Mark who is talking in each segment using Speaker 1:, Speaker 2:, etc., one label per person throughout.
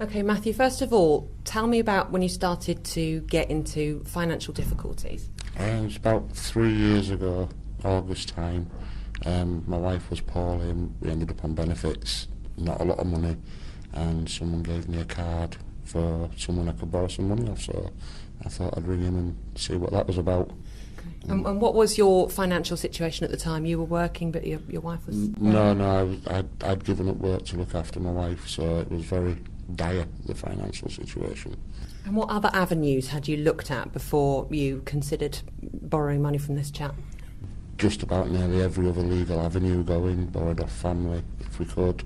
Speaker 1: Okay, Matthew, first of all, tell me about when you started to get into financial difficulties.
Speaker 2: It was about 3 years ago, August time. My wife was poorly and we ended up on benefits, not a lot of money, and someone gave me a card for someone I could borrow some money off, so I thought I'd ring him and see what that was about.
Speaker 1: And what was your financial situation at the time? You were working, but your wife was...
Speaker 2: No, I'd given up work to look after my wife, so it was very dire, the financial situation.
Speaker 1: And what other avenues had you looked at before you considered borrowing money from this chap?
Speaker 2: Just about nearly every other legal avenue going, borrowed off family if we could,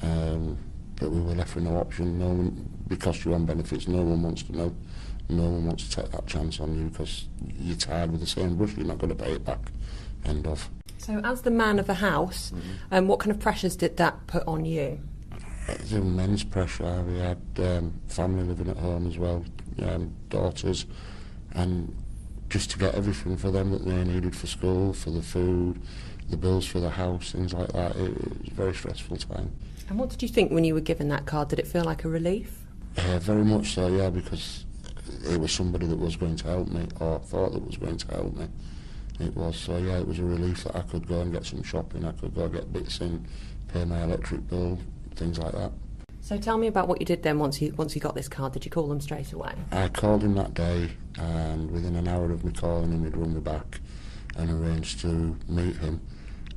Speaker 2: but we were left with no option. No one, because you're on benefits, no one wants to know. No one wants to take that chance on you because you're tired with the same brush, you're not going to pay it back. End of.
Speaker 1: So as the man of the house, what kind of pressures did that put on you?
Speaker 2: It was immense pressure. We had family living at home as well, daughters, and just to get everything for them that they needed for school, for the food, the bills for the house, things like that. It was a very stressful time.
Speaker 1: And what did you think when you were given that card? Did it feel like a relief?
Speaker 2: Very much so, yeah, because it was somebody that was going to help me, or thought that was going to help me. It was, so yeah, it was a relief that I could go and get some shopping, I could go get bits in, pay my electric bill, things like that.
Speaker 1: So tell me about what you did then once you got this card. Did you call them straight away?
Speaker 2: I called him that day, and within an hour of me calling him, he'd rung me back and arranged to meet him.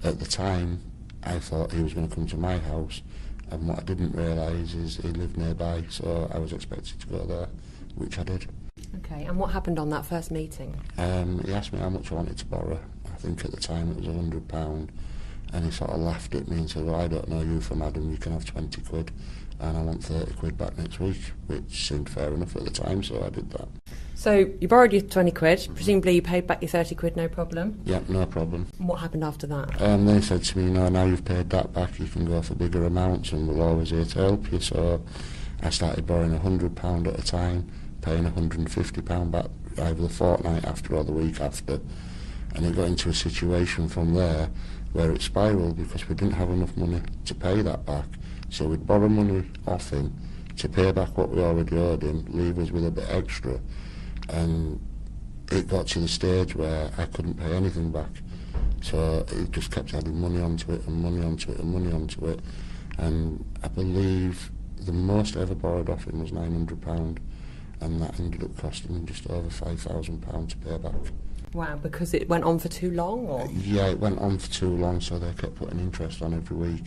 Speaker 2: At the time, I thought he was going to come to my house, and what I didn't realise is he lived nearby, so I was expected to go there, which I did.
Speaker 1: Okay, and what happened on that first meeting?
Speaker 2: He asked me how much I wanted to borrow. I think at the time it was £100, and he sort of laughed at me and said, well, I don't know you from Adam, you can have 20 quid, and I want 30 quid back next week, which seemed fair enough at the time, so I did that.
Speaker 1: So you borrowed your 20 quid, presumably you paid back your 30 quid, no problem?
Speaker 2: Yeah, no problem.
Speaker 1: And what happened after that?
Speaker 2: They said to me, now you've paid that back, you can go for bigger amounts and we're always here to help you. So I started borrowing £100 at a time, paying £150 back either the fortnight after or the week after. And it got into a situation from there where it spiralled because we didn't have enough money to pay that back. So we'd borrow money off him to pay back what we already owed him, leave us with a bit extra. And it got to the stage where I couldn't pay anything back. So it just kept adding money onto it and money onto it and money onto it. And I believe the most I ever borrowed off him was £900, and that ended up costing me just over £5,000 to pay back.
Speaker 1: Wow, because it went on for too long, or?
Speaker 2: Yeah, it went on for too long, so they kept putting interest on every week.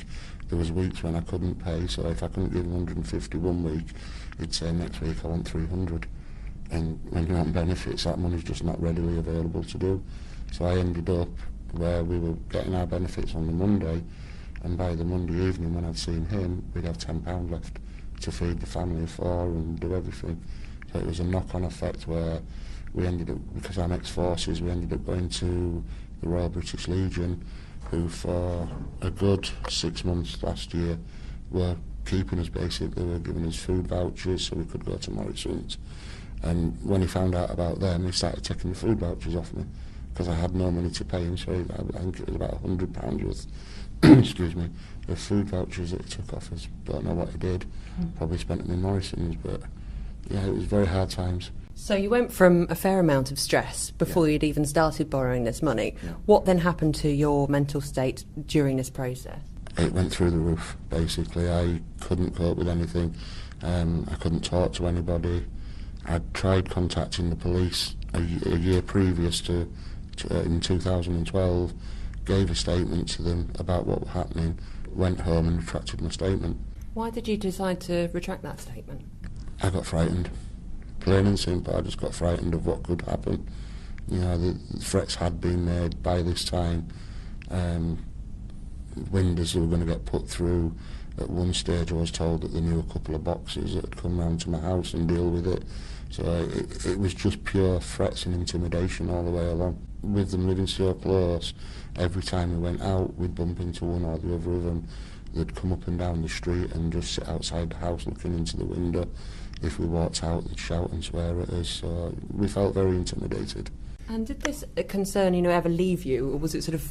Speaker 2: There was weeks when I couldn't pay, so if I couldn't give 150 one week, he'd say next week I want 300. And when you're on benefits, that money's just not readily available to do. So I ended up where we were getting our benefits on the Monday, and by the Monday evening when I'd seen him, we'd have £10 left to feed the family of four and do everything. So it was a knock-on effect where we ended up, because I'm ex-forces, we ended up going to the Royal British Legion, who for a good 6 months last year were keeping us basically. They were giving us food vouchers so we could go to Morrison's. And when he found out about them, he started taking the food vouchers off me because I had no money to pay him. So I think it was about £100 worth, excuse me, of food vouchers that he took off us. Don't know what he did. Probably spent them in Morrison's, but yeah, it was very hard times.
Speaker 1: So you went from a fair amount of stress before you'd even started borrowing this money.
Speaker 2: Yeah.
Speaker 1: What then happened to your mental state during this process?
Speaker 2: It went through the roof, basically. I couldn't cope with anything. I couldn't talk to anybody. I'd tried contacting the police a year previous to in 2012, gave a statement to them about what was happening, went home and retracted my statement.
Speaker 1: Why did you decide to retract that statement?
Speaker 2: I got frightened. Plain and simple, I just got frightened of what could happen. You know, the threats had been made by this time. Windows were going to get put through. At one stage I was told that they knew a couple of boxers that had come round to my house and deal with it. So it was just pure threats and intimidation all the way along. With them living so close, every time we went out we'd bump into one or the other of them. They'd come up and down the street and just sit outside the house looking into the window. If we walked out, they'd shout and swear at us, so we felt very intimidated.
Speaker 1: And did this concern, ever leave you, or was it sort of,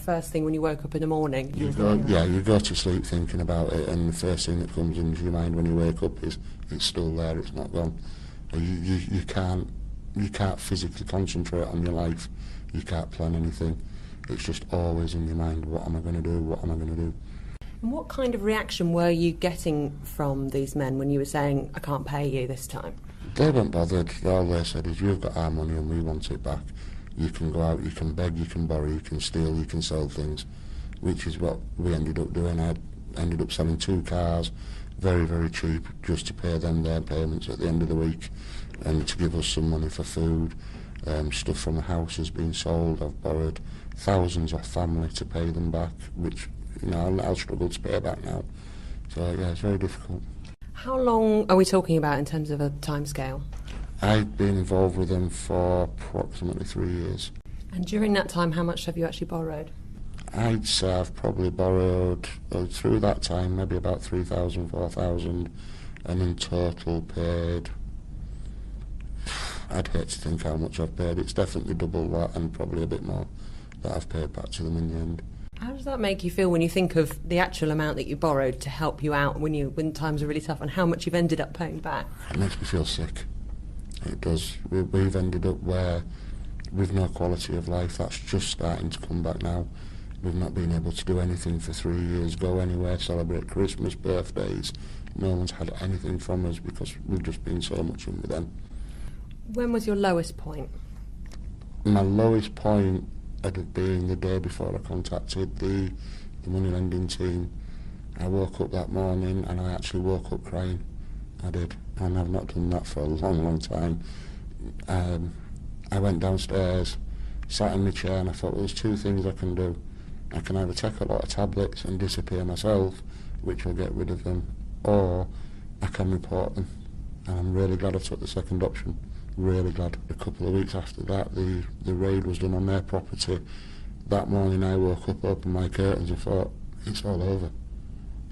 Speaker 1: first thing when you woke up in the morning?
Speaker 2: You go to sleep thinking about it, and the first thing that comes into your mind when you wake up is it's still there, it's not gone. You can't physically concentrate on your life. You can't plan anything. It's just always in your mind. What am I going to do? What am I going to do?
Speaker 1: And what kind of reaction were you getting from these men when you were saying, I can't pay you this time?
Speaker 2: They weren't bothered. All they said is, you've got our money and we want it back. You can go out, you can beg, you can borrow, you can steal, you can sell things, which is what we ended up doing. I ended up selling 2 cars, very, very cheap, just to pay them their payments at the end of the week and to give us some money for food. Stuff from the house has been sold. I've borrowed thousands off family to pay them back, which I'll struggle to pay back now. So yeah, it's very difficult.
Speaker 1: How long are we talking about in terms of a timescale?
Speaker 2: I've been involved with them for approximately 3 years.
Speaker 1: And during that time, how much have you actually borrowed?
Speaker 2: I'd say I've probably borrowed, through that time, maybe about 3,000, 4,000, and in total paid, I'd hate to think how much I've paid. It's definitely double that and probably a bit more that I've paid back to them in the end.
Speaker 1: How does that make you feel when you think of the actual amount that you borrowed to help you out when times are really tough, and how much you've ended up paying back?
Speaker 2: It makes me feel sick. It does. We've ended up where, with no quality of life, that's just starting to come back now. We've not been able to do anything for 3 years, go anywhere, celebrate Christmas, birthdays. No one's had anything from us because we've just been so much in with them.
Speaker 1: When was your lowest point?
Speaker 2: My lowest point would have been the day before I contacted the money lending team. I woke up that morning and I actually woke up crying. I did, and I've not done that for a long, long time. I went downstairs, sat in my chair, and I thought, well, there's 2 things I can do. I can either take a lot of tablets and disappear myself, which will get rid of them, or I can report them. And I'm really glad I took the second option. Really glad. A couple of weeks after that, the raid was done on their property. That morning I woke up, opened my curtains and thought, it's all over.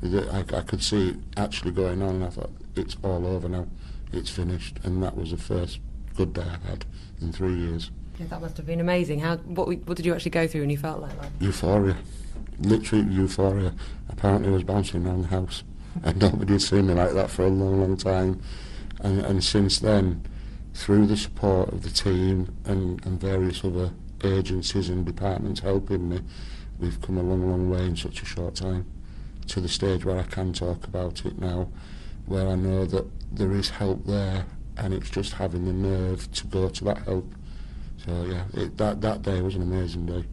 Speaker 2: I could see it actually going on, and I thought, it's all over now. It's finished. And that was the first good day I've had in 3 years.
Speaker 1: Yeah, that must have been amazing. What did you actually go through when you felt like that?
Speaker 2: Euphoria. Literally euphoria. Apparently I was bouncing around the house, and nobody had seen me like that for a long, long time. And since then, through the support of the team and various other agencies and departments helping me, we've come a long, long way in such a short time, to the stage where I can talk about it now, where I know that there is help there, and it's just having the nerve to go to that help. So yeah, that day was an amazing day.